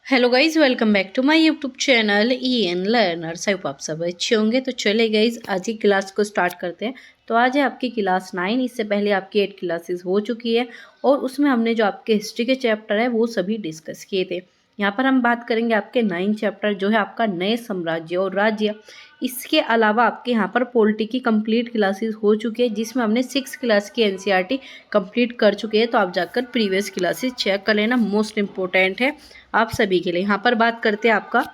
Hello guys, welcome back to my YouTube channel EN learners. I hope आप सब अच्छे होंगे। तो चले गाइज, आज की क्लास को स्टार्ट करते हैं। तो आज है आपकी क्लास 9। इससे पहले आपकी 8 क्लासेस हो चुकी है और उसमें हमने जो आपके हिस्ट्री के चैप्टर है वो सभी डिस्कस किए थे। यहाँ पर हम बात करेंगे आपके 9 चैप्टर जो है आपका नए साम्राज्य और राज्य। इसके अलावा आपके यहाँ पर पॉलिटी की कंप्लीट क्लासेस हो चुकी है, जिसमें हमने 6 क्लास की NCERT कंप्लीट कर चुके हैं। तो आप जाकर प्रीवियस क्लासेस चेक कर लेना, मोस्ट इंपॉर्टेंट है आप सभी के लिए। यहाँ पर बात करते हैं आपका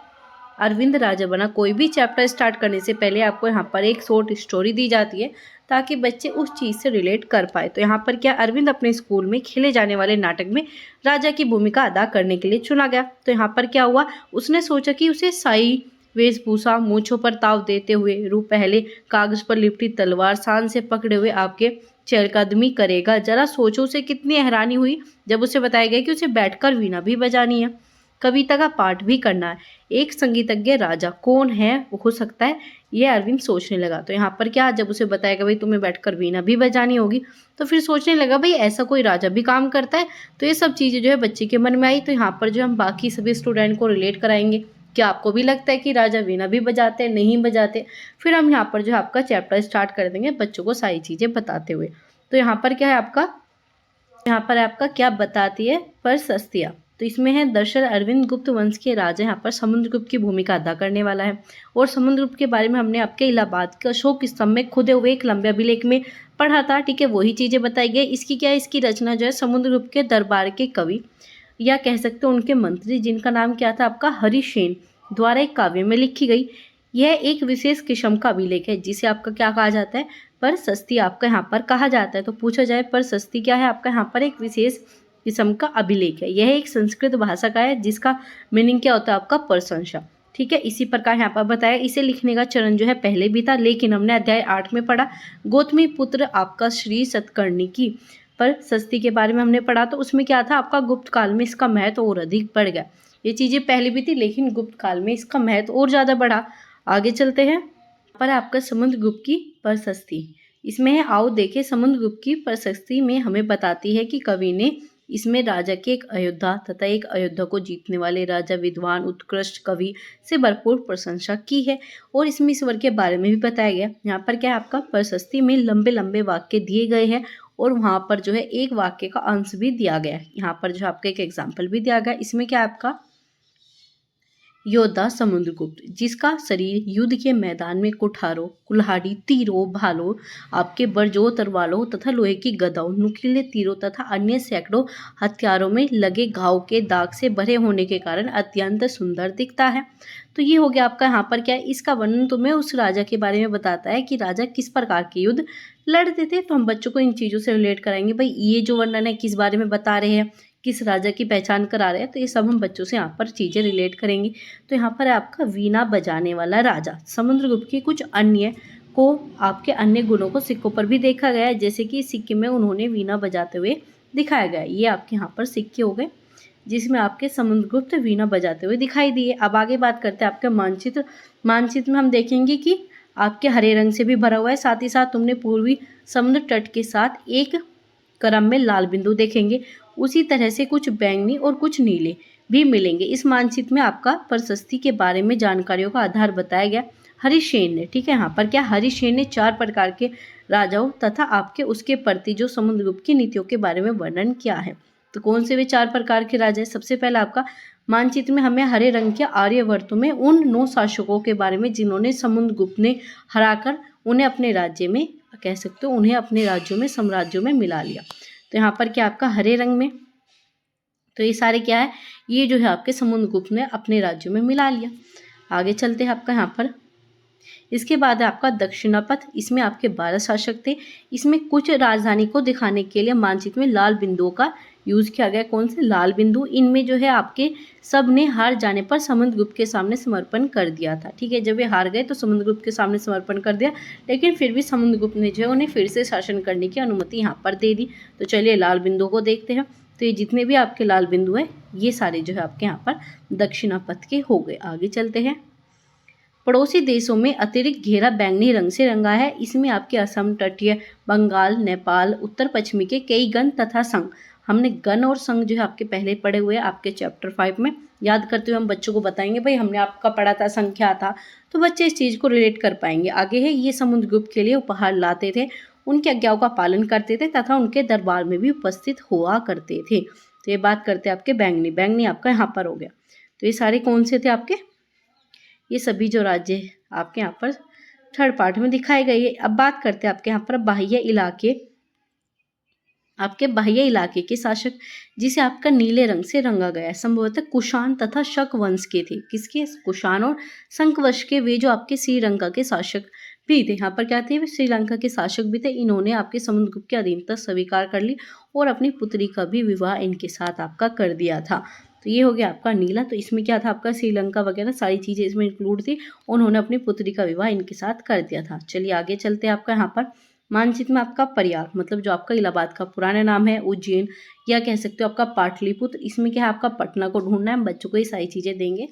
अरविंद राजा बना। कोई भी चैप्टर स्टार्ट करने से पहले आपको यहाँ पर एक शॉर्ट स्टोरी दी जाती है ताकि बच्चे उस चीज़ से रिलेट कर पाए। तो यहाँ पर क्या, अरविंद अपने स्कूल में खेले जाने वाले नाटक में राजा की भूमिका अदा करने के लिए चुना गया। तो यहाँ पर क्या हुआ, उसने सोचा कि उसे शाही वेशभूषा, मूंछों पर ताव देते हुए, रूप पहले कागज पर लिपटी तलवार शान से पकड़े हुए आपके चहलकदमी करेगा। जरा सोचो उसे कितनी हैरानी हुई जब उसे बताया गया कि उसे बैठकर वीणा भी बजानी है, कविता का पाठ भी करना है। एक संगीतज्ञ राजा कौन है हो सकता है, ये अरविंद सोचने लगा। तो यहाँ पर क्या, जब उसे बताया गया भाई तुम्हें बैठकर वीणा भी बजानी होगी, तो फिर सोचने लगा भाई ऐसा कोई राजा भी काम करता है। तो ये सब चीज़ें जो है बच्चे के मन में आई। तो यहाँ पर जो हम बाकी सभी स्टूडेंट को रिलेट कराएंगे। क्या आपको भी लगता है कि राजा वीणा भी बजाते हैं, नहीं बजाते? फिर हम यहाँ पर जो है आपका चैप्टर स्टार्ट कर देंगे बच्चों को सारी चीज़ें बताते हुए। तो यहाँ पर क्या है आपका, यहाँ पर आपका क्या बताती है प्रशस्तियाँ। तो इसमें है दरअसल अरविंद गुप्त वंश के राजा यहाँ पर समुद्रगुप्त की भूमिका अदा करने वाला है। और समुद्रगुप्त के बारे में हमने आपके इलाहाबाद के अशोक स्तंभ में खुदे हुए एक लंबे अभिलेख में पढ़ा था। ठीक है, वही चीज़ें बताई गई। इसकी क्या है, इसकी रचना जो है समुद्रगुप्त के दरबार के कवि या कह सकते हो उनके मंत्री, जिनका नाम क्या था आपका हरिसेन, द्वारा एक काव्य में लिखी गई। यह एक विशेष किस्म का अभिलेख है जिसे आपका क्या कहा जाता है, प्रशस्ति आपका यहाँ पर कहा जाता है। तो पूछा जाए प्रशस्ति क्या है, आपका यहाँ पर एक विशेष किस्म का अभिलेख है। यह एक संस्कृत भाषा का है जिसका मीनिंग क्या होता है आपका प्रशंसा। ठीक है, इसी प्रकार यहाँ पर बताया। इसे लिखने का चरण जो है पहले भी था, लेकिन हमने अध्याय 8 में पढ़ा गौतमी पुत्र आपका श्री सतकर्णी की प्रशस्ति के बारे में हमने पढ़ा। तो उसमें क्या था आपका, गुप्त काल में इसका महत्व और अधिक बढ़ गया। ये चीज़ें पहले भी थी लेकिन गुप्त काल में इसका महत्व और ज़्यादा बढ़ा। आगे चलते हैं। पर आपका समुद्रगुप्त की प्रशस्ति इसमें है, आओ देखें। समुद्रगुप्त की प्रशस्ति में हमें बताती है कि कवि ने इसमें राजा के एक अयोध्या तथा एक अयोध्या को जीतने वाले राजा, विद्वान, उत्कृष्ट कवि से भरपूर प्रशंसा की है। और इसमें ईश्वर के बारे में भी बताया गया। यहाँ पर क्या है आपका, प्रशस्ति में लंबे लंबे वाक्य दिए गए हैं और वहाँ पर जो है एक वाक्य का अंश भी दिया गया है। यहाँ पर जो आपका एक एग्जाम्पल भी दिया गया। इसमें क्या है आपका, योद्धा समुद्रगुप्त, जिसका शरीर युद्ध के मैदान में कुठारों, कुल्हाड़ी, तीरों, भालों, आपके बरजों, तलवारों तथा लोहे की गदाओं, नुकीले तीरों तथा अन्य सैकड़ों हथियारों में लगे घाव के दाग से भरे होने के कारण अत्यंत सुंदर दिखता है। तो ये हो गया आपका यहाँ पर क्या है, इसका वर्णन तुम्हें उस राजा के बारे में बताता है कि राजा किस प्रकार के युद्ध लड़ते थे। तो हम बच्चों को इन चीज़ों से रिलेट कराएंगे। भाई ये जो वर्णन है किस बारे में बता रहे हैं, किस राजा की पहचान करा रहे हैं। तो ये सब हम बच्चों से यहाँ पर चीज़ें रिलेट करेंगे। तो यहाँ पर है आपका वीणा बजाने वाला राजा। समुद्रगुप्त की कुछ अन्य को, आपके अन्य गुणों को सिक्कों पर भी देखा गया है, जैसे कि सिक्के में उन्होंने वीणा बजाते हुए दिखाया गया है। ये आपके यहाँ पर सिक्के हो गए जिसमें आपके समुद्रगुप्त वीणा बजाते हुए दिखाई दिए। अब आगे बात करते हैं आपके मानचित्र। मानचित्र में हम देखेंगे कि आपके हरे रंग से भी भरा हुआ है, साथ ही साथ तुमने पूर्वी समुद्र तट के साथ एक क्रम में लाल बिंदु देखेंगे। उसी तरह से कुछ बैंगनी और कुछ नीले भी मिलेंगे। इस मानचित्र में आपका प्रशस्ति के बारे में जानकारियों का आधार बताया गया हरिसेन ने। ठीक है, यहाँ पर क्या, हरिसेन ने 4 प्रकार के राजाओं तथा आपके उसके प्रति जो समुद्रगुप्त की नीतियों के बारे में वर्णन किया है। तो कौन से वे 4 प्रकार के राजा है? सबसे पहला आपका मानचित्र में हमें हरे रंग के आर्यवर्तों में उन 9 शासकों के बारे में जिन्होंने समुद्रगुप्त ने हराकर उन्हें अपने राज्य में, कह सकते हो उन्हें अपने राज्यों में, साम्राज्यों में मिला लिया। तो यहाँ पर क्या आपका हरे रंग में, तो ये सारे क्या है, ये जो है आपके समुद्रगुप्त ने अपने राज्यों में मिला लिया। आगे चलते हैं आपका यहाँ पर। इसके बाद है आपका दक्षिणापथ। इसमें आपके 12 शासक थे। इसमें कुछ राजधानी को दिखाने के लिए मानचित्र में लाल बिंदुओं का यूज किया गया। कौन से लाल बिंदु? इनमें जो है आपके सब ने हार जाने पर समुद्रगुप्त के सामने समर्पण कर दिया था। ठीक है, जब ये हार गए तो समुद्रगुप्त के सामने समर्पण कर दिया, लेकिन फिर भी समुद्रगुप्त ने जो है उन्हें फिर से शासन करने की अनुमति यहाँ पर दे दी। तो चलिए लाल बिंदुओं को देखते हैं। तो ये जितने भी आपके लाल बिंदु हैं ये सारे जो है आपके यहाँ पर दक्षिणापथ के हो गए। आगे चलते हैं। पड़ोसी देशों में अतिरिक्त घेरा बैंगनी रंग से रंगा है। इसमें आपके असम, तटीय बंगाल, नेपाल, उत्तर पश्चिमी के कई गण तथा संघ, हमने गण और संघ जो है आपके पहले पढ़े हुए हैं आपके चैप्टर 5 में। याद करते हुए हम बच्चों को बताएंगे भाई हमने आपका पढ़ा था, संख्या था, तो बच्चे इस चीज़ को रिलेट कर पाएंगे। आगे है, ये समुद्रगुप्त के लिए उपहार लाते थे, उनकी आज्ञाओं का पालन करते थे तथा उनके दरबार में भी उपस्थित हुआ करते थे। तो ये बात करते हैं आपके बैंगनी। बैंगनी आपका यहाँ पर हो गया। तो ये सारे कौन से थे आपके, ये सभी जो राज्य आपके यहाँ पर थर्ड पार्ट में दिखाए गए। अब बात करते हैं आपके यहाँ पर बाह्य इलाके, आपके बाह्य इलाके के शासक, जिसे आपका नीले रंग से रंगा गया है, संभवतः कुषाण तथा शक वंश के थे। किसके, कुषाण और शंख वंश के, वे जो आपके श्रीलंका के शासक भी थे। यहाँ पर क्या थे, वे श्रीलंका के शासक भी थे। इन्होंने आपके समुद्रगुप्त की अधीनता स्वीकार कर ली और अपनी पुत्री का भी विवाह इनके साथ आपका कर दिया था। तो ये हो गया आपका नीला। तो इसमें क्या था, आपका श्रीलंका वगैरह सारी चीज़ें इसमें इंक्लूड थी। उन्होंने अपनी पुत्री का विवाह इनके साथ कर दिया था। चलिए आगे चलते हैं। आपका यहाँ पर मानचित्र में आपका प्रयाग, मतलब जो आपका इलाहाबाद का पुराना नाम है, उज्जैन, या कह सकते हो आपका पाटलिपुत्र, इसमें क्या है, आपका पटना को ढूंढना है। हम बच्चों को ये सारी चीज़ें देंगे।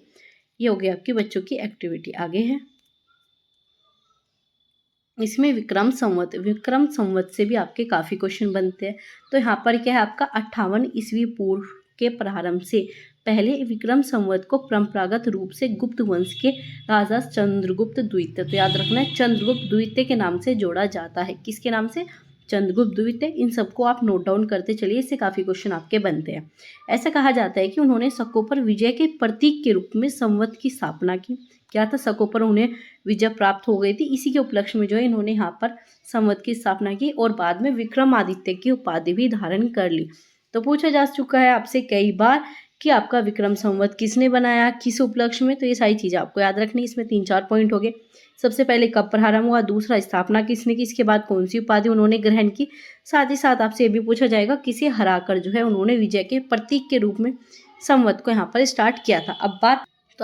ये हो गया आपकी बच्चों की एक्टिविटी। आगे है, इसमें विक्रम संवत से भी आपके काफ़ी क्वेश्चन बनते हैं। तो यहाँ पर क्या है, आपका 58 ईस्वी पूर्व के प्रारंभ से पहले विक्रम संवत को परंपरागत रूप से गुप्त वंश के राजा चंद्रगुप्त द्वितीय, तो याद रखना है चंद्रगुप्त द्वितीय के नाम से जोड़ा जाता है। किसके नाम से, चंद्रगुप्त द्वितीय। इन सबको आप नोट डाउन करते चलिए, इससे काफ़ी क्वेश्चन आपके बनते हैं। ऐसा कहा जाता है कि उन्होंने शकों पर विजय के प्रतीक के रूप में संवत की स्थापना की। क्या था, शकों पर उन्हें विजय प्राप्त हो गई थी, इसी के उपलक्ष्य में जो है इन्होंने यहाँ पर संवत की स्थापना की और बाद में विक्रमादित्य की उपाधि भी धारण कर ली। तो पूछा जा चुका है आपसे कई बार कि आपका विक्रम संवत किसने बनाया, किस उपलक्ष्य में। तो ये सारी चीज़ें आपको याद रखनी, इसमें 3-4 पॉइंट हो गए। सबसे पहले कब प्रारंभ हुआ, दूसरा स्थापना किसने की, इसके बाद कौन सी उपाधि उन्होंने ग्रहण की। साथ ही साथ आपसे ये भी पूछा जाएगा किसे हराकर जो है उन्होंने विजय के प्रतीक के रूप में संवत को यहाँ पर स्टार्ट किया था। अब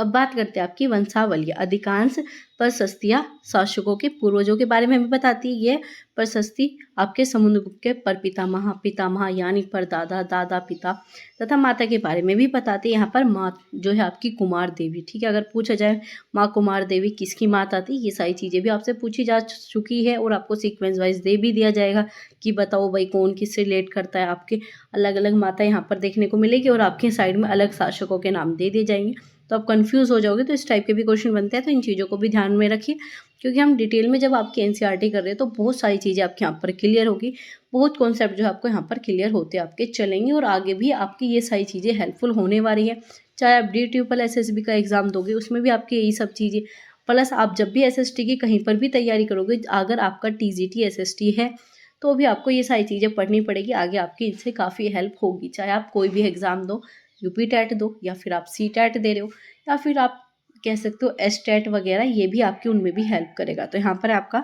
बात करते हैं आपकी वंशावली। अधिकांश प्रशस्तियाँ शासकों के पूर्वजों के बारे में हमें बताती है। ये प्रशस्ति आपके समुद्रगुप्त के परपितामह, पितामह यानी परदादा, दादा, पिता तथा माता के बारे में भी बताती है। यहाँ पर माँ जो है आपकी कुमार देवी, ठीक है, अगर पूछा जाए माँ कुमार देवी किसकी माता थी, ये सारी चीज़ें भी आपसे पूछी जा चुकी है और आपको सीक्वेंस वाइज दे भी दिया जाएगा कि बताओ भाई कौन किससे रिलेट करता है। आपके अलग अलग माता यहाँ पर देखने को मिलेगी और आपके साइड में अलग शासकों के नाम दे दिए जाएंगे, तो आप कंफ्यूज हो जाओगे। तो इस टाइप के भी क्वेश्चन बनते हैं, तो इन चीज़ों को भी ध्यान में रखिए, क्योंकि हम डिटेल में जब आपकी एनसीईआरटी कर रहे हैं तो बहुत सारी चीज़ें आपके यहाँ पर क्लियर होगी, बहुत कॉन्सेप्ट जो आपको यहाँ पर क्लियर होते आपके चलेंगे और आगे भी आपकी ये सारी चीज़ें हेल्पफुल होने वाली है। चाहे आप DTUPL SSB का एग्जाम दोगे, उसमें भी आपकी यही सब चीज़ें, प्लस आप जब भी SST की कहीं पर भी तैयारी करोगे, अगर आपका TGT SST है तो भी आपको ये सारी चीज़ें पढ़नी पड़ेगी। आगे आपकी इनसे काफ़ी हेल्प होगी, चाहे आप कोई भी एग्ज़ाम दो, UP TET दो या फिर आप CTET दे रहे हो या फिर आप कह सकते हो STET वगैरह, ये भी आपकी उनमें भी हेल्प करेगा। तो यहाँ पर आपका,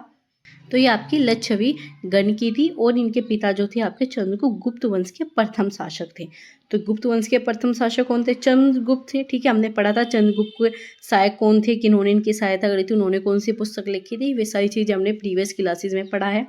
तो ये आपकी लिच्छवी गण की थी और इनके पिता जो थे आपके चंद्रगुप्त गुप्त वंश के प्रथम शासक थे। तो गुप्त वंश के प्रथम शासक कौन थे, चंद्रगुप्त थे, ठीक है। हमने पढ़ा था चंद्रगुप्त के सहायक कौन थे, किन्होंने इनकी सहायता करी थी, उन्होंने कौन सी पुस्तक लिखी थी, वे सारी चीज़ें हमने प्रीवियस क्लासेज में पढ़ा है,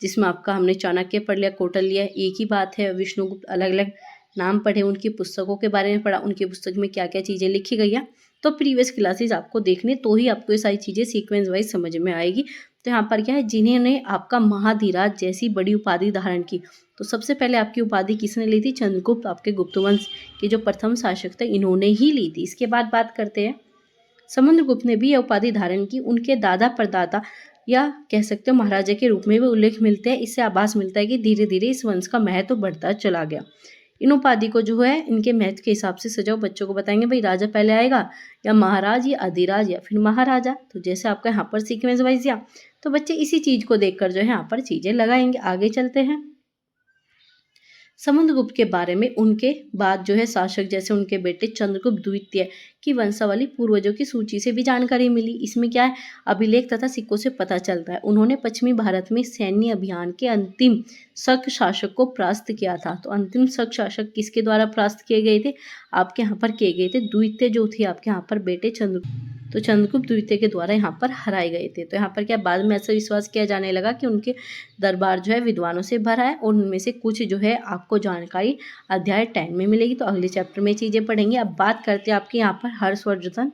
जिसमें आपका हमने चाणक्य पढ़ लिया, कौटिल्य लिया, एक ही बात है। विष्णुगुप्त अलग अलग नाम पढ़े, उनकी पुस्तकों के बारे में पढ़ा, उनकी पुस्तक में क्या क्या चीज़ें लिखी गई है। तो प्रीवियस क्लासेस आपको देखने, तो ही आपको ये सारी चीज़ें सीक्वेंस वाइज समझ में आएगी। तो यहाँ पर क्या है, जिन्होंने आपका महाधीराज जैसी बड़ी उपाधि धारण की, तो सबसे पहले आपकी उपाधि किसने ली थी, चंद्रगुप्त, आपके गुप्त वंश के जो प्रथम शासक थे इन्होंने ही ली थी। इसके बाद बात करते हैं, समुद्रगुप्त ने भी यह उपाधि धारण की, उनके दादा परदादा या कह सकते हो महाराजा के रूप में भी उल्लेख मिलते हैं। इससे आभास मिलता है कि धीरे धीरे इस वंश का महत्व बढ़ता चला गया। इन उपाधि को जो है इनके महत्व के हिसाब से सजाओ, बच्चों को बताएंगे भाई राजा पहले आएगा या महाराज या अधिराज या फिर महाराजा। तो जैसे आपका यहाँ पर सीक्वेंस वाइज या, तो बच्चे इसी चीज़ को देखकर जो है यहाँ पर चीज़ें लगाएंगे। आगे चलते हैं, समुद्रगुप्त के बारे में उनके बाद जो है शासक जैसे उनके बेटे चंद्रगुप्त द्वितीय की वंशावली पूर्वजों की सूची से भी जानकारी मिली। इसमें क्या है, अभिलेख तथा सिक्कों से पता चलता है उन्होंने पश्चिमी भारत में सैन्य अभियान के अंतिम शक शासक को परास्त किया था। तो अंतिम शक शासक किसके द्वारा परास्त किए गए थे, आपके यहाँ पर किए गए थे द्वितीय जो थे आपके यहाँ पर बेटे तो चंद्रगुप्त द्वितीय के द्वारा यहाँ पर हराए गए थे। तो यहाँ पर क्या, बाद में ऐसा विश्वास किया जाने लगा कि उनके दरबार जो है विद्वानों से भरा है और उनमें से कुछ जो है आपको जानकारी अध्याय 10 में मिलेगी। तो अगले चैप्टर में चीज़ें पढ़ेंगे। अब बात करते हैं आपके यहाँ पर हर्षवर्धन।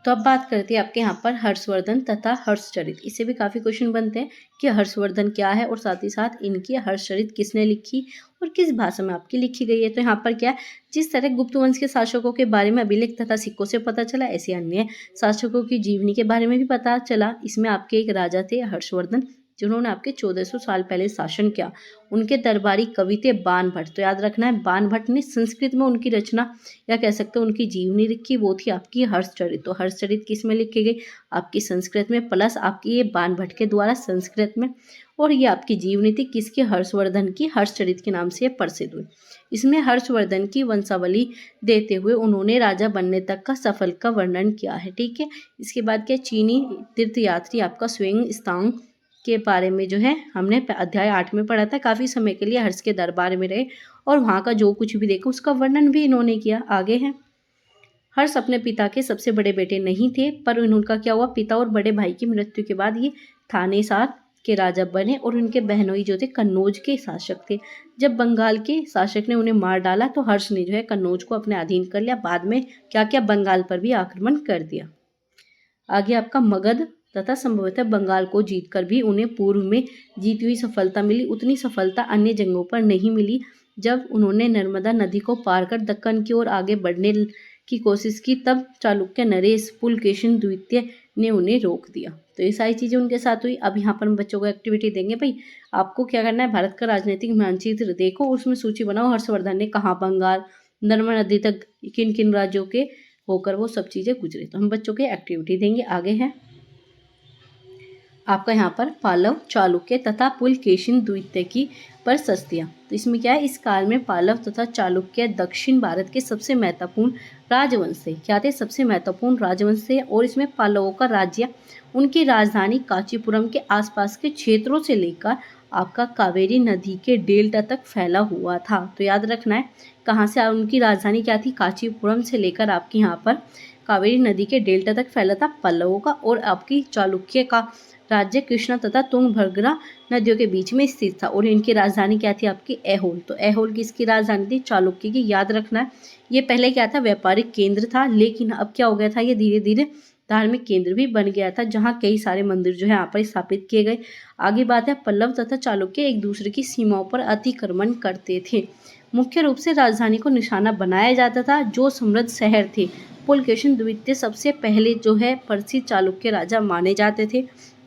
तो अब बात करते हैं आपके यहाँ पर हर्षवर्धन तथा हर्षचरित। इससे भी काफ़ी क्वेश्चन बनते हैं कि हर्षवर्धन क्या है और साथ ही साथ इनकी हर्षचरित किसने लिखी और किस भाषा में आपकी लिखी गई है। तो यहाँ पर क्या है, जिस तरह गुप्त वंश के शासकों के बारे में अभिलेख तथा सिक्कों से पता चला, ऐसे अन्य शासकों की जीवनी के बारे में भी पता चला। इसमें आपके एक राजा थे हर्षवर्धन, जिन्होंने आपके 1400 साल पहले शासन किया। उनके दरबारी कवि थे बाणभट्ट। तो याद रखना है, बाणभट्ट ने संस्कृत में उनकी रचना या कह सकते हो उनकी जीवनी लिखी, वो थी आपकी हर्षचरित। तो हर्षचरित किस में लिखी गई, आपकी संस्कृत में, प्लस आपकी ये बाणभट्ट के द्वारा संस्कृत में। और ये आपकी जीवनी थी किसकी, हर्षवर्धन की, हर्षचरित के नाम से प्रसिद्ध हुई। इसमें हर्षवर्धन की वंशावली देते हुए उन्होंने राजा बनने तक का सफल का वर्णन किया है। ठीक है। इसके बाद क्या, चीनी तीर्थयात्री आपका स्वयं स्थांग के बारे में जो है हमने अध्याय 8 में पढ़ा था। काफ़ी समय के लिए हर्ष के दरबार में रहे और वहाँ का जो कुछ भी देखा उसका वर्णन भी इन्होंने किया। आगे है, हर्ष अपने पिता के सबसे बड़े बेटे नहीं थे, पर उनका क्या हुआ, पिता और बड़े भाई की मृत्यु के बाद ये थानेसार के राजा बने और उनके बहनोई जो थे कन्नौज के शासक थे। जब बंगाल के शासक ने उन्हें मार डाला तो हर्ष ने जो है कन्नौज को अपने अधीन कर लिया। बाद में क्या किया, बंगाल पर भी आक्रमण कर दिया। आगे आपका मगध तथा संभवतः बंगाल को जीतकर भी उन्हें पूर्व में जीती हुई सफलता मिली, उतनी सफलता अन्य जंगों पर नहीं मिली। जब उन्होंने नर्मदा नदी को पार कर दक्कन की ओर आगे बढ़ने की कोशिश की, तब चालुक्य नरेश पुलकेशिन द्वितीय ने उन्हें रोक दिया। तो ये सारी चीज़ें उनके साथ हुई। अब यहाँ पर हम बच्चों को एक्टिविटी देंगे। भाई आपको क्या करना है, भारत का राजनीतिक मानचित्र देखो, उसमें सूची बनाओ, हर्षवर्धन ने कहाँ बंगाल नर्मदा नदी तक किन किन राज्यों के होकर वो सब चीज़ें गुजरे। तो हम बच्चों के एक्टिविटी देंगे। आगे है आपका यहाँ पर पालव, चालुक्य तथा पुलकेशिन द्वितीय की प्रशस्तियाँ। तो इसमें क्या है, इस काल में पालव तथा चालुक्य दक्षिण भारत के सबसे महत्वपूर्ण राजवंश थे। क्या थे, सबसे महत्वपूर्ण राजवंश थे। और इसमें पालवों का राज्य उनकी राजधानी कांचीपुरम के आसपास के क्षेत्रों से लेकर आपका कावेरी नदी के डेल्टा तक फैला हुआ था। तो याद रखना है, कहाँ से उनकी राजधानी क्या थी, कांचीपुरम से लेकर आपकी यहाँ पर कावेरी नदी के डेल्टा तक फैला था पल्लवों का। और आपकी चालुक्य का राज्य कृष्णा तथा तुंगभद्रा नदियों के बीच में स्थित था। और इनकी राजधानी क्या थी, आपकी ऐहोल। तो ऐहोल किसकी राजधानी थी, चालुक्य की। याद रखना है, ये पहले क्या था, व्यापारिक केंद्र था, लेकिन अब क्या हो गया था, ये धीरे धीरे धार्मिक केंद्र भी बन गया था, जहाँ कई सारे मंदिर जो है यहाँ पर स्थापित किए गए। आगे बात है, पल्लव तथा चालुक्य एक दूसरे की सीमाओं पर अतिक्रमण करते थे। मुख्य रूप से राजधानी को निशाना बनाया जाता था, जो समृद्ध शहर थे। पुलकेशिन द्वितीय सबसे पहले जो है प्रसिद्ध चालुक्य राजा माने जाते थे।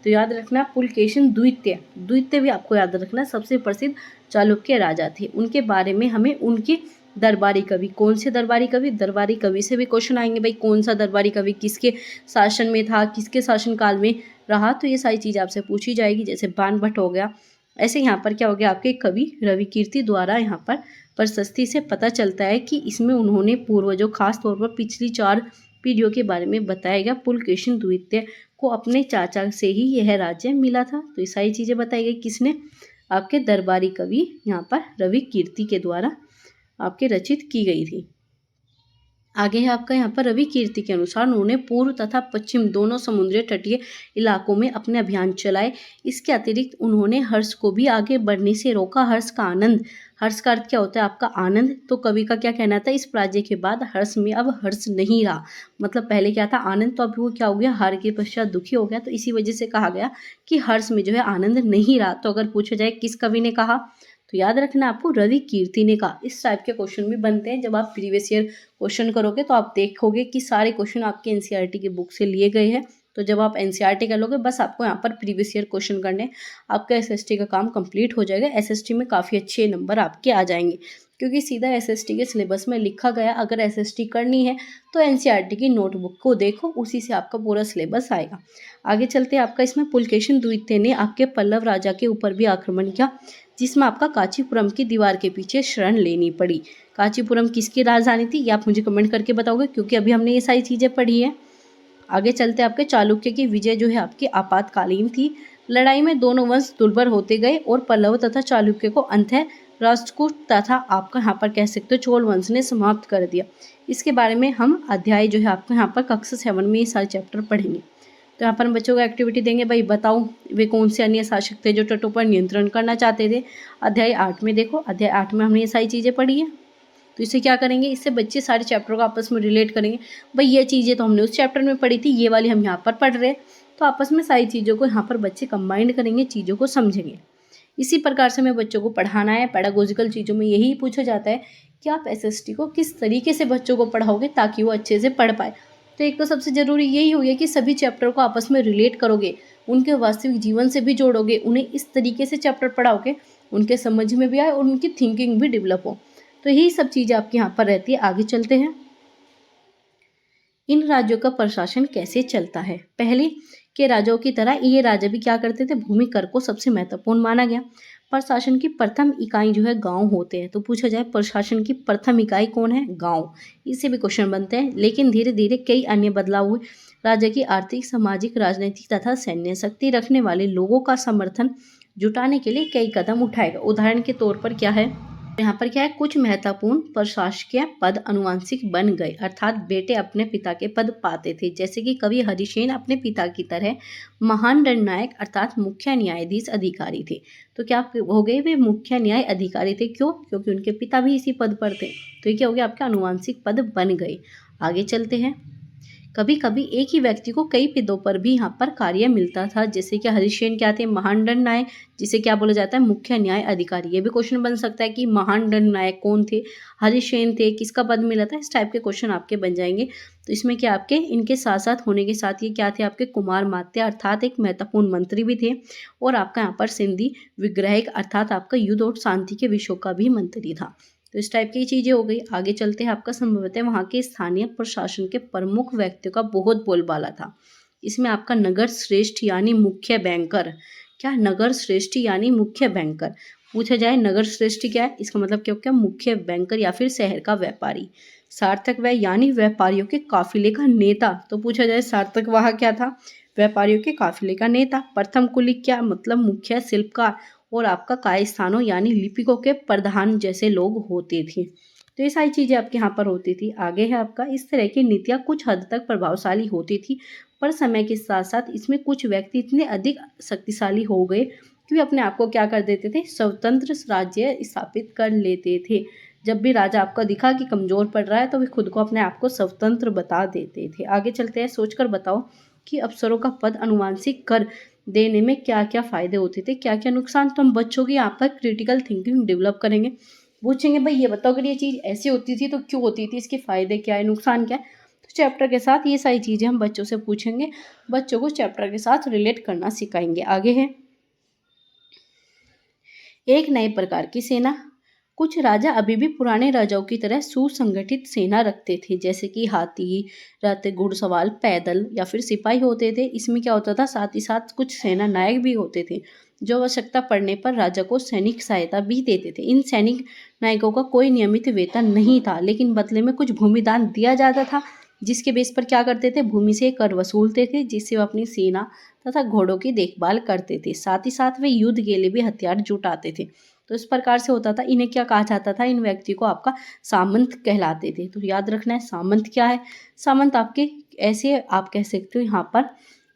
तो याद रखना, पुलकेशिन द्वितीय भी आपको याद रखना, सबसे प्रसिद्ध चालुक्य राजा थे। उनके बारे में हमें उनके दरबारी कवि, कौन से दरबारी कवि, दरबारी कवि से भी क्वेश्चन आएंगे। भाई कौन सा दरबारी कवि किसके शासन में था, किसके शासनकाल में रहा, तो ये सारी चीज़ आपसे पूछी जाएगी। जैसे बाणभट्ट हो गया, ऐसे यहाँ पर क्या हो गया, आपके कवि रविकीर्ति द्वारा यहाँ पर प्रशस्ति से पता चलता है कि इसमें उन्होंने पूर्वजों, खास तौर पर पिछली 4 पीढ़ियों के बारे में बताया गया। पुलकेशिन द्वितीय को अपने चाचा से ही यह राज्य मिला था। तो ये सारी चीज़ें बताई गई किसने, आपके दरबारी कवि यहाँ पर रविकीर्ति के द्वारा आपके रचित की गई थी। आगे है आपका यहाँ पर रविकीर्ति के अनुसार उन्होंने पूर्व तथा पश्चिम दोनों समुद्री तटीय इलाकों में अपने अभियान चलाए। इसके अतिरिक्त उन्होंने हर्ष को भी आगे बढ़ने से रोका। हर्ष का आनंद, हर्ष का अर्थ क्या होता है, आपका आनंद। तो कवि का क्या कहना था, इस पराजय के बाद हर्ष में अब हर्ष नहीं रहा। मतलब पहले क्या था, आनंद, तो अब वो क्या हो गया, हार के पश्चात दुखी हो गया। तो इसी वजह से कहा गया कि हर्ष में जो है आनंद नहीं रहा। तो अगर पूछा जाए किस कवि ने कहा, तो याद रखना आपको रविकीर्ति ने कहा। इस टाइप के क्वेश्चन भी बनते हैं। जब आप प्रीवियस ईयर क्वेश्चन करोगे तो आप देखोगे कि सारे क्वेश्चन आपके एनसीईआरटी की बुक से लिए गए हैं। तो जब आप एनसीईआरटी कर लोगे, बस आपको यहाँ पर प्रीवियस ईयर क्वेश्चन करने, आपका एसएसटी का काम कंप्लीट हो जाएगा। एसएसटी में काफ़ी अच्छे नंबर आपके आ जाएंगे, क्योंकि सीधा एसएसटी के सिलेबस में लिखा गया। अगर एसएसटी करनी है तो एनसीईआरटी की नोटबुक को देखो, उसी से आपका पूरा सिलेबस आएगा। आगे चलते हैं, आपका इसमें पुलकेशिन द्वितीय ने आपके पल्लव राजा के ऊपर भी आक्रमण किया, जिसमें आपका कांचीपुरम की दीवार के पीछे शरण लेनी पड़ी। कांचीपुरम किसकी राजधानी थी, ये आप मुझे कमेंट करके बताओगे, क्योंकि अभी हमने ये सारी चीज़ें पढ़ी है। आगे चलते आपके चालुक्य की विजय जो है आपकी आपातकालीन थी। लड़ाई में दोनों वंश दुर्बल होते गए और पल्लव तथा चालुक्य को अंततः राष्ट्रकूट तथा आपका यहाँ पर कह सकते हो चोल वंश ने समाप्त कर दिया। इसके बारे में हम अध्याय जो है आपको यहाँ पर कक्षा 7 में ये सारे चैप्टर पढ़ेंगे। तो यहाँ पर हम बच्चों को एक्टिविटी देंगे। भाई बताओ वे कौन से अन्य शासक थे जो तटों पर नियंत्रण करना चाहते थे। अध्याय 8 में देखो, अध्याय 8 में हमने ये सारी चीज़ें पढ़ी है। तो इसे क्या करेंगे, इससे बच्चे सारे चैप्टर को आपस में रिलेट करेंगे। भाई ये चीज़ें तो हमने उस चैप्टर में पढ़ी थी, ये वाली हम यहाँ पर पढ़ रहे हैं, तो आपस में सारी चीज़ों को यहाँ पर बच्चे कंबाइंड करेंगे, चीज़ों को समझेंगे। इसी प्रकार से हमें बच्चों को पढ़ाना है। पेडागोजिकल चीज़ों में यही पूछा जाता है कि आप एसएसटी को किस तरीके से बच्चों को पढ़ाओगे ताकि वो अच्छे से पढ़ पाए। तो एक तो सबसे ज़रूरी यही हो गया कि सभी चैप्टर को आपस में रिलेट करोगे, उनके वास्तविक जीवन से भी जोड़ोगे, उन्हें इस तरीके से चैप्टर पढ़ाओगे उनके समझ में भी आए और उनकी थिंकिंग भी डेवलप हो। तो यही सब चीज़ें आपके यहाँ पर रहती है। आगे चलते हैं, इन राज्यों का प्रशासन कैसे चलता है। पहले के राजाओं की तरह ये राजा भी क्या करते थे, भूमि कर को सबसे महत्वपूर्ण माना गया। प्रशासन की प्रथम इकाई जो है गांव होते हैं। तो पूछा जाए प्रशासन की प्रथम इकाई कौन है, गांव। इससे भी क्वेश्चन बनते हैं। लेकिन धीरे धीरे कई अन्य बदलाव हुए। राजा की आर्थिक, सामाजिक, राजनीतिक तथा सैन्य शक्ति रखने वाले लोगों का समर्थन जुटाने के लिए कई कदम उठाएगा। उदाहरण के तौर पर क्या है, यहाँ पर क्या है, कुछ महत्वपूर्ण प्रशासकीय पद अनुवांशिक बन गए, अर्थात बेटे अपने पिता के पद पाते थे। जैसे कि कवि हरिसेन अपने पिता की तरह महान दंडनायक अर्थात मुख्य न्यायाधीश अधिकारी थे। तो क्या हो गए, वे मुख्य न्याय अधिकारी थे। क्यों, क्योंकि उनके पिता भी इसी पद पर थे। तो ये क्या हो गया, आपके अनुवांशिक पद बन गए। आगे चलते हैं, कभी कभी एक ही व्यक्ति को कई पदों पर भी यहाँ पर कार्य मिलता था। जैसे कि हरिसेन क्या थे, महान दंड नायक, जिसे क्या बोला जाता है, मुख्य न्याय अधिकारी। ये भी क्वेश्चन बन सकता है कि महान दंड नायक कौन थे, हरिसेन थे, किसका पद मिला था। इस टाइप के क्वेश्चन आपके बन जाएंगे। तो इसमें क्या आपके इनके साथ साथ होने के साथ ये क्या थे, आपके कुमार मात्या अर्थात एक महत्वपूर्ण मंत्री भी थे, और आपका यहाँ पर सिंधी विग्रहिक अर्थात आपका युद्ध और शांति के विषयों का भी मंत्री था। तो इस टाइप की चीज़ें हो गई। आगे चलते हैं, आपका संभवतः वहाँ के स्थानीय प्रशासन के प्रमुख व्यक्तियों का बहुत बोलबाला था। इसमें आपका नगर श्रेष्ठ यानी मुख्य बैंकर, क्या नगर श्रेष्ठ यानी मुख्य बैंकर। पूछा जाए नगर श्रेष्ठ क्या है, इसका मतलब क्या क्या, मुख्य बैंकर या फिर शहर का व्यापारी। सार्थक वह यानी व्यापारियों के काफिले का नेता। तो पूछा जाए सार्थक वह क्या था, व्यापारियों के काफिले का नेता। प्रथम कुलिक क्या मतलब, मुख्य शिल्पकार, और आपका कायस्थानों यानी लिपिकों के प्रधान जैसे लोग होते थे। तो ये सारी चीज़ें आपके यहाँ पर होती थी। आगे है आपका, इस तरह की नीतियाँ कुछ हद तक प्रभावशाली होती थी, पर समय के साथ साथ इसमें कुछ व्यक्ति इतने अधिक शक्तिशाली हो गए कि वे अपने आप को क्या कर देते थे, स्वतंत्र राज्य स्थापित कर लेते थे। जब भी राजा आपका दिखा कि कमज़ोर पड़ रहा है तो वे खुद को अपने आप को स्वतंत्र बता देते थे। आगे चलते हैं, सोचकर बताओ कि अफसरों का पद अनुवांशिक कर देने में क्या क्या फ़ायदे होते थे, क्या क्या नुकसान। तो हम बच्चों की यहाँ पर क्रिटिकल थिंकिंग डेवलप करेंगे। पूछेंगे भाई ये बताओ अगर ये चीज़ ऐसी होती थी तो क्यों होती थी, इसके फ़ायदे क्या है, नुकसान क्या है। तो चैप्टर के साथ ये सारी चीज़ें हम बच्चों से पूछेंगे, बच्चों को चैप्टर के साथ रिलेट करना सिखाएंगे। आगे है, एक नए प्रकार की सेना। कुछ राजा अभी भी पुराने राजाओं की तरह सुसंगठित सेना रखते थे, जैसे कि हाथी, रथ, घुड़सवार, पैदल या फिर सिपाही होते थे। इसमें क्या होता था, साथ ही साथ कुछ सेना नायक भी होते थे जो आवश्यकता पड़ने पर राजा को सैनिक सहायता भी देते थे। इन सैनिक नायकों का कोई नियमित वेतन नहीं था, लेकिन बदले में कुछ भूमि दान दिया जाता था, जिसके बेस पर क्या करते थे, भूमि से कर वसूलते थे, जिससे वो अपनी सेना तथा घोड़ों की देखभाल करते थे। साथ ही साथ वे युद्ध के लिए भी हथियार जुटाते थे। तो इस प्रकार से होता था। इन्हें क्या कहा जाता था, इन व्यक्ति को आपका सामंत कहलाते थे। तो याद रखना है सामंत क्या है। सामंत आपके ऐसे आप कह सकते हो यहाँ पर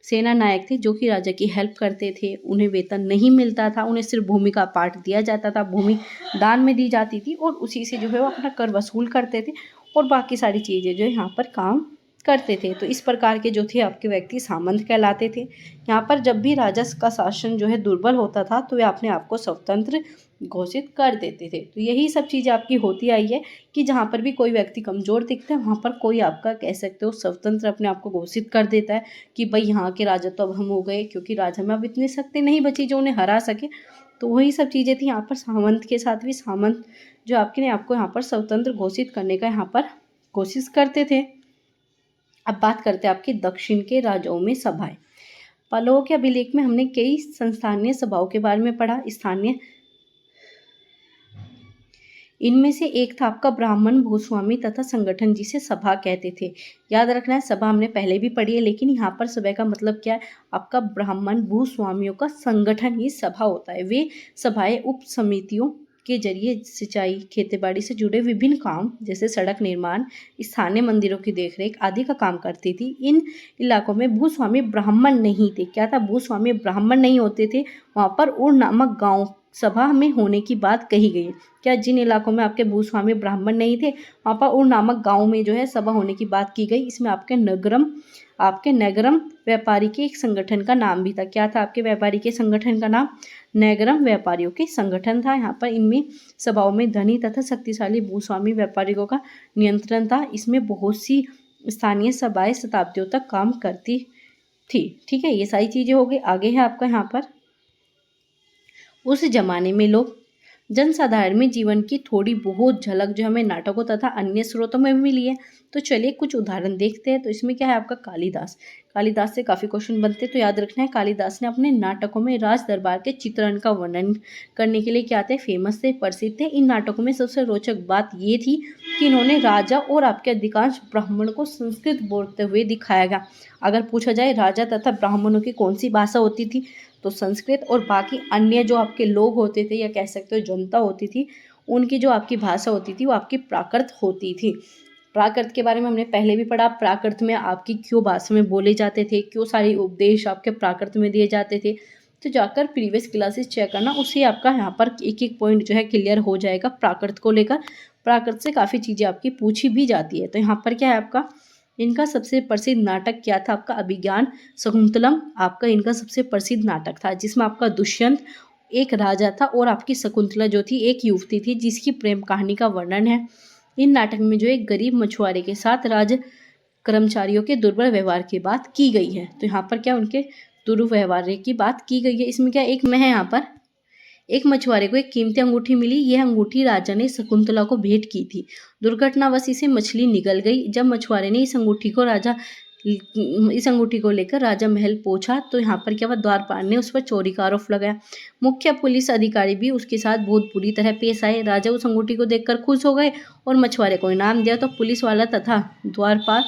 सेना नायक थे जो कि राजा की हेल्प करते थे। उन्हें वेतन नहीं मिलता था, उन्हें सिर्फ भूमि का पार्ट दिया जाता था, भूमि दान में दी जाती थी, और उसी से जो है वो अपना कर वसूल करते थे और बाकी सारी चीज़ें जो यहाँ पर काम करते थे। तो इस प्रकार के जो थे आपके व्यक्ति सामंत कहलाते थे। यहाँ पर जब भी राजा का शासन जो है दुर्बल होता था तो वे अपने आप को स्वतंत्र घोषित कर देते थे। तो यही सब चीज़ आपकी होती आई है कि जहाँ पर भी कोई व्यक्ति कमज़ोर दिखता है वहाँ पर कोई आपका कह सकते हो स्वतंत्र अपने आप को घोषित कर देता है कि भाई यहाँ के राजा तो अब हम हो गए, क्योंकि राजा में अब इतनी शक्ति नहीं बची जो उन्हें हरा सके। तो वही सब चीज़ें थी। यहाँ पर सामंत के साथ भी सामंत जो आपके आपको यहाँ पर स्वतंत्र घोषित करने का यहाँ पर कोशिश करते थे। अब बात करते हैं आपके दक्षिण के राजाओं में सभाएं। पल्लवों के अभिलेख में हमने कई संस्थानीय सभाओं के बारे में पढ़ा। स्थानीय इनमें से एक था आपका ब्राह्मण भूस्वामी तथा संगठन, जिसे सभा कहते थे। याद रखना है, सभा हमने पहले भी पढ़ी है, लेकिन यहाँ पर सभा का मतलब क्या है, आपका ब्राह्मण भूस्वामियों का संगठन ही सभा होता है। वे सभाएं उप समितियों के जरिए सिंचाई, खेतीबाड़ी से जुड़े विभिन्न काम जैसे सड़क निर्माण, स्थानीय मंदिरों की देखरेख आदि का काम करती थी। इन इलाकों में भूस्वामी ब्राह्मण नहीं थे। क्या था, भूस्वामी ब्राह्मण नहीं होते थे। वहाँ पर उर नामक गाँव सभा में होने की बात कही गई है। क्या जिन इलाकों में आपके भूस्वामी ब्राह्मण नहीं थे वहाँ पर उर नामक गांव में जो है सभा होने की बात की गई। इसमें आपके नगरम व्यापारी के एक संगठन का नाम भी था। क्या था आपके व्यापारी के संगठन का नाम? नगरम व्यापारियों के संगठन था। यहाँ पर इनमें सभाओं में धनी तथा शक्तिशाली भूस्वामी व्यापारियों का नियंत्रण था। इसमें बहुत सी स्थानीय सभाएं शताब्दियों तक काम करती थी। ठीक है, ये सारी चीजें हो गई। आगे है आपका यहाँ पर, उस जमाने में लोग जनसाधारण में जीवन की थोड़ी बहुत झलक जो हमें नाटकों तथा अन्य स्रोतों में मिली है। तो चलिए कुछ उदाहरण देखते हैं। तो इसमें क्या है आपका कालिदास। कालिदास से काफ़ी क्वेश्चन बनते हैं, तो याद रखना है कालिदास ने अपने नाटकों में राज दरबार के चित्रण का वर्णन करने के लिए क्या थे, फेमस थे, प्रसिद्ध थे। इन नाटकों में सबसे रोचक बात ये थी कि इन्होंने राजा और आपके अधिकांश ब्राह्मण को संस्कृत बोलते हुए दिखाया गया। अगर पूछा जाए राजा तथा ब्राह्मणों की कौन सी भाषा होती थी, तो संस्कृत, और बाकी अन्य जो आपके लोग होते थे या कह सकते हो जनता होती थी, उनकी जो आपकी भाषा होती थी वो आपकी प्राकृत होती थी। प्राकृत के बारे में हमने पहले भी पढ़ा। प्राकृत में आपकी क्यों भाषा में बोले जाते थे, क्यों सारे उपदेश आपके प्राकृत में दिए जाते थे। तो जाकर प्रीवियस क्लासेस चेक करना, उससे आपका यहाँ पर एक एक पॉइंट जो है क्लियर हो जाएगा प्राकृत को लेकर। प्राकृत से काफ़ी चीज़ें आपकी पूछी भी जाती है। तो यहाँ पर क्या है आपका, इनका सबसे प्रसिद्ध नाटक क्या था आपका, अभिज्ञान शकुंतलम आपका इनका सबसे प्रसिद्ध नाटक था, जिसमें आपका दुष्यंत एक राजा था और आपकी शकुंतला जो थी एक युवती थी, जिसकी प्रेम कहानी का वर्णन है। इन नाटक में जो एक गरीब मछुआरे के साथ राज कर्मचारियों के दुर्बल व्यवहार की बात की गई है। तो यहाँ पर क्या उनके दुर्व्यवहार की बात की गई है। इसमें क्या एक में है, यहाँ पर एक मछुआरे को एक कीमती अंगूठी मिली। यह अंगूठी राजा ने शकुंतला को भेंट की थी। दुर्घटनावश इसे मछली निगल गई। जब मछुआरे ने इस अंगूठी को लेकर राजा महल पहुंचा, तो यहाँ पर क्या हुआ, द्वारपाल ने उस पर चोरी का आरोप लगाया। मुख्य पुलिस अधिकारी भी उसके साथ बहुत बुरी तरह पेश आए। राजा उस अंगूठी को देखकर खुश हो गए और मछुआरे को इनाम दिया। तो पुलिस वाला तथा द्वारपाल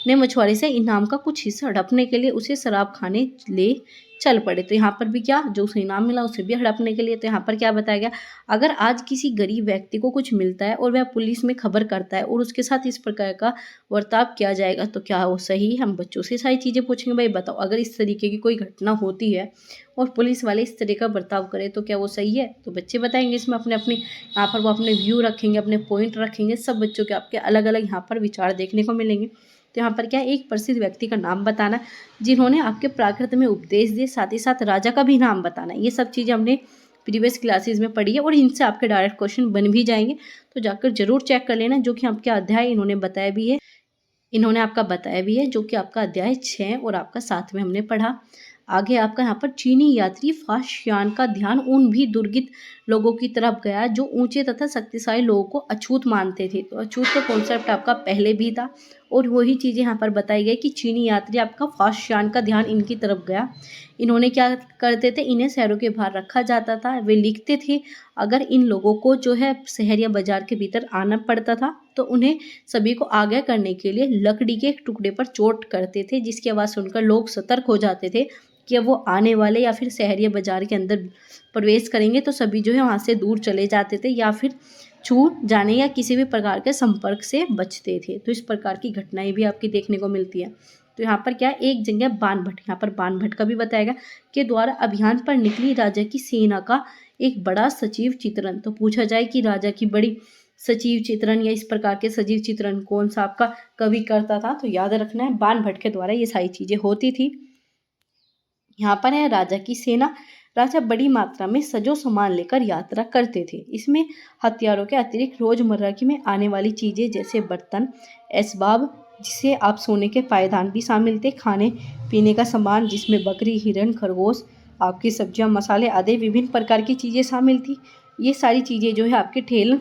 ने मछुआरे से इनाम का कुछ हिस्सा हड़पने के लिए उसे शराब खाने ले चल पड़े। तो यहाँ पर भी क्या, जो उसे इनाम मिला उसे भी हड़पने के लिए। तो यहाँ पर क्या बताया गया, अगर आज किसी गरीब व्यक्ति को कुछ मिलता है और वह पुलिस में खबर करता है और उसके साथ इस प्रकार का बर्ताव किया जाएगा तो क्या वो सही है। हम बच्चों से सारी चीज़ें पूछेंगे, भाई बताओ अगर इस तरीके की कोई घटना होती है और पुलिस वाले इस तरह का बर्ताव करें तो क्या वो सही है। तो बच्चे बताएंगे इसमें अपने अपने, यहाँ पर वो अपने व्यू रखेंगे, अपने पॉइंट रखेंगे। सब बच्चों के आपके अलग अलग यहाँ पर विचार देखने को मिलेंगे। तो यहाँ पर क्या, एक प्रसिद्ध व्यक्ति का नाम बताना जिन्होंने आपके प्राकृत में उपदेश दिए, साथ ही साथ राजा का भी नाम बताना। ये सब चीज़ें हमने प्रीवियस क्लासेस में पढ़ी है और इनसे आपके डायरेक्ट क्वेश्चन बन भी जाएंगे। तो जाकर जरूर चेक कर लेना, जो कि आपके अध्याय इन्होंने बताया भी है, जो कि आपका अध्याय 6 और आपका 7 में हमने पढ़ा। आगे आपका यहाँ पर चीनी यात्री फाशियान का ध्यान उन भी दुर्गित लोगों की तरफ गया जो ऊंचे तथा शक्तिशाली लोगों को अछूत मानते थे। तो अछूत का कॉन्सेप्ट आपका पहले भी था और वही चीज़ें यहाँ पर बताई गई कि चीनी यात्री आपका फाशियान का ध्यान इनकी तरफ गया। इन्होंने क्या करते थे, इन्हें शहरों के बाहर रखा जाता था। वे लिखते थे अगर इन लोगों को जो है शहर या बाजार के भीतर आना पड़ता था तो उन्हें सभी को आगाह करने के लिए लकड़ी के एक टुकड़े पर चोट करते थे, जिसकी आवाज़ सुनकर लोग सतर्क हो जाते थे कि अब वो आने वाले या फिर शहर या बाजार के अंदर प्रवेश करेंगे। तो सभी जो है वहाँ से दूर चले जाते थे या फिर छू जाने या किसी भी प्रकार के संपर्क से बचते थे। तो इस प्रकार की घटनाएं भी आपकी देखने को मिलती है। तो यहाँ पर क्या, एक जगह बाणभट्ट, यहाँ पर बाणभट्ट का भी बताएगा के द्वारा अभियान पर निकली राजा की सेना का एक बड़ा सजीव चित्रण। तो पूछा जाए कि राजा की बड़ी सजीव चित्रण या इस प्रकार के सजीव चित्रण कौन सा आपका कवि करता था, तो याद रखना है बाणभट्ट के द्वारा ये सारी चीजें होती थी। यहाँ पर है राजा की सेना। राजा बड़ी मात्रा में सजो सामान लेकर यात्रा करते थे। इसमें हथियारों के अतिरिक्त रोजमर्रा की में आने वाली चीजें जैसे बर्तन, एसबाब, जिसे आप सोने के पायदान भी शामिल थे, खाने पीने का सामान जिसमें बकरी, हिरन, खरगोश, आपकी सब्जियां, मसाले आदि विभिन्न प्रकार की चीज़ें शामिल थी। ये सारी चीज़ें जो है आपके ठेले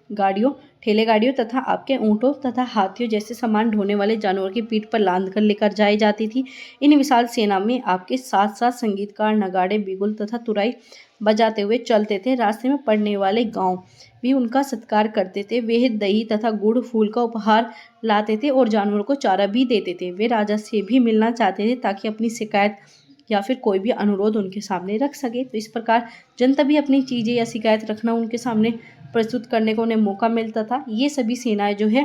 गाड़ियों तथा आपके ऊँटों तथा हाथियों जैसे सामान ढोने वाले जानवर की पीठ पर लाद कर लेकर जाई जाती थी। इन विशाल सेना में आपके साथ साथ संगीतकार, नगाड़े, बिगुल तथा तुराई बजाते हुए चलते थे। रास्ते में पड़ने वाले गांव भी उनका सत्कार करते थे। वे दही तथा गुड़ फूल का उपहार लाते थे और जानवरों को चारा भी देते थे। वे राजा से भी मिलना चाहते थे ताकि अपनी शिकायत या फिर कोई भी अनुरोध उनके सामने रख सके। तो इस प्रकार जनता भी अपनी चीज़ें या शिकायत रखना उनके सामने प्रस्तुत करने को उन्हें मौका मिलता था। ये सभी सेनाएं जो है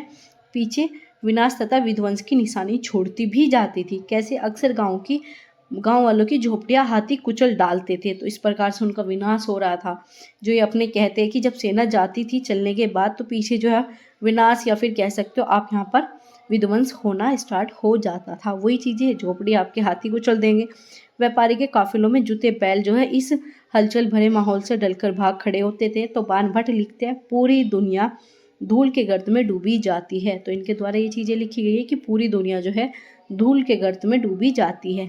पीछे विनाश तथा विध्वंस की निशानी छोड़ती भी जाती थी। कैसे, अक्सर गाँव की गांव वालों की झोपड़ियां हाथी कुचल डालते थे। तो इस प्रकार से उनका विनाश हो रहा था। जो ये अपने कहते हैं कि जब सेना जाती थी चलने के बाद तो पीछे जो है विनाश या फिर कह सकते हो आप यहाँ पर विध्वंस होना स्टार्ट हो जाता था। वही चीज़ें झोपड़ी आपके हाथी कुचल देंगे। व्यापारी के काफिलों में जुते बैल जो है इस हलचल भरे माहौल से डलकर भाग खड़े होते थे। तो बाण भट्ट लिखते हैं पूरी दुनिया धूल के गर्त में डूबी जाती है। तो इनके द्वारा ये चीज़ें लिखी गई है कि पूरी दुनिया जो है धूल के गर्त में डूबी जाती है।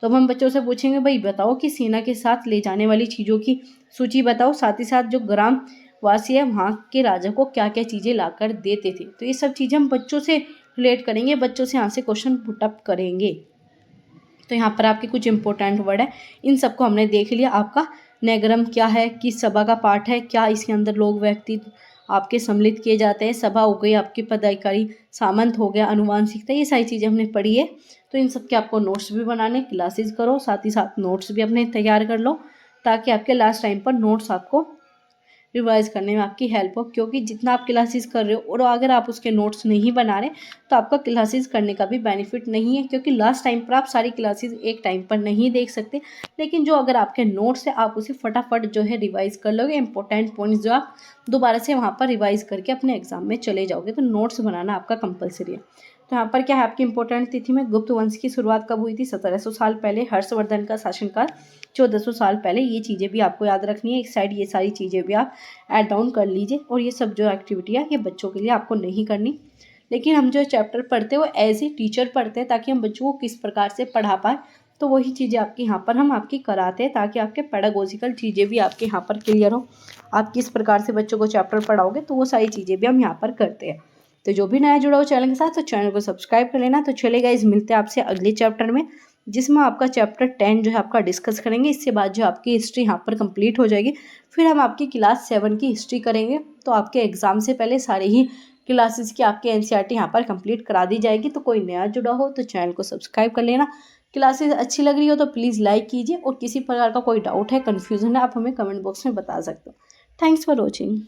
तो अब हम बच्चों से पूछेंगे भाई बताओ कि सेना के साथ ले जाने वाली चीज़ों की सूची बताओ, साथ ही साथ जो ग्राम वासी है वहाँ के राजा को क्या क्या चीज़ें लाकर देते थे। तो ये सब चीज़ें हम बच्चों से रिलेट करेंगे, बच्चों से यहाँ से क्वेश्चन पुटअप करेंगे। तो यहाँ पर आपके कुछ इंपॉर्टेंट वर्ड है, इन सबको हमने देख लिया। आपका नैगरम क्या है, किस सभा का पाठ है, क्या इसके अंदर लोग व्यक्ति आपके सम्मिलित किए जाते हैं, सभा हो गई आपकी पदाधिकारी, सामंत हो गया, अनुवांशिकता, ये सारी चीज़ें हमने पढ़ी है। तो इन सब के आपको नोट्स भी बनाने, क्लासेस करो, साथ ही साथ नोट्स भी अपने तैयार कर लो ताकि आपके लास्ट टाइम पर नोट्स आपको रिवाइज करने में आपकी हेल्प हो। क्योंकि जितना आप क्लासेस कर रहे हो और अगर आप उसके नोट्स नहीं बना रहे तो आपका क्लासेस करने का भी बेनिफिट नहीं है, क्योंकि लास्ट टाइम पर आप सारी क्लासेस एक टाइम पर नहीं देख सकते। लेकिन जो अगर आपके नोट्स है आप उसे फटाफट जो है रिवाइज कर लोगे, इंपॉर्टेंट पॉइंट्स जो आप दोबारा से वहाँ पर रिवाइज करके अपने एग्जाम में चले जाओगे। तो नोट्स बनाना आपका कंपलसरी है। तो यहाँ पर क्या है आपकी इंपॉर्टेंट तिथि में गुप्त वंश की शुरुआत कब हुई थी, 1700 साल पहले। हर्षवर्धन का शासनकाल 1400 साल पहले। ये चीज़ें भी आपको याद रखनी है, एक साइड ये सारी चीज़ें भी आप ऐड डाउन कर लीजिए। और ये सब जो एक्टिविटी है ये बच्चों के लिए आपको नहीं करनी, लेकिन हम जो चैप्टर पढ़ते हैं वो एज ए टीचर पढ़ते हैं ताकि हम बच्चों को किस प्रकार से पढ़ा पाए। तो वही चीज़ें आपकी यहाँ पर हम आपकी कराते हैं ताकि आपके पेडागोजिकल चीज़ें भी आपके यहाँ पर क्लियर हो। आप किस प्रकार से बच्चों को चैप्टर पढ़ाओगे तो वो सारी चीज़ें भी हम यहाँ पर करते हैं। तो जो भी नया जुड़ा हो चैनल के साथ तो चैनल को सब्सक्राइब कर लेना। तो चलेगा इस मिलते हैं आपसे अगले चैप्टर में, जिसमें आपका चैप्टर 10 जो है आपका डिस्कस करेंगे। इसके बाद जो आपकी हिस्ट्री यहाँ पर कंप्लीट हो जाएगी, फिर हम आपकी क्लास 7 की हिस्ट्री करेंगे। तो आपके एग्जाम से पहले सारे ही क्लासेस की आपके एनसीईआरटी यहाँ पर कंप्लीट करा दी जाएगी। तो कोई नया जुड़ा हो तो चैनल को सब्सक्राइब कर लेना। क्लासेस अच्छी लग रही हो तो प्लीज़ लाइक कीजिए, और किसी प्रकार का कोई डाउट है, कन्फ्यूजन है, आप हमें कमेंट बॉक्स में बता सकते हो। Thanks for watching.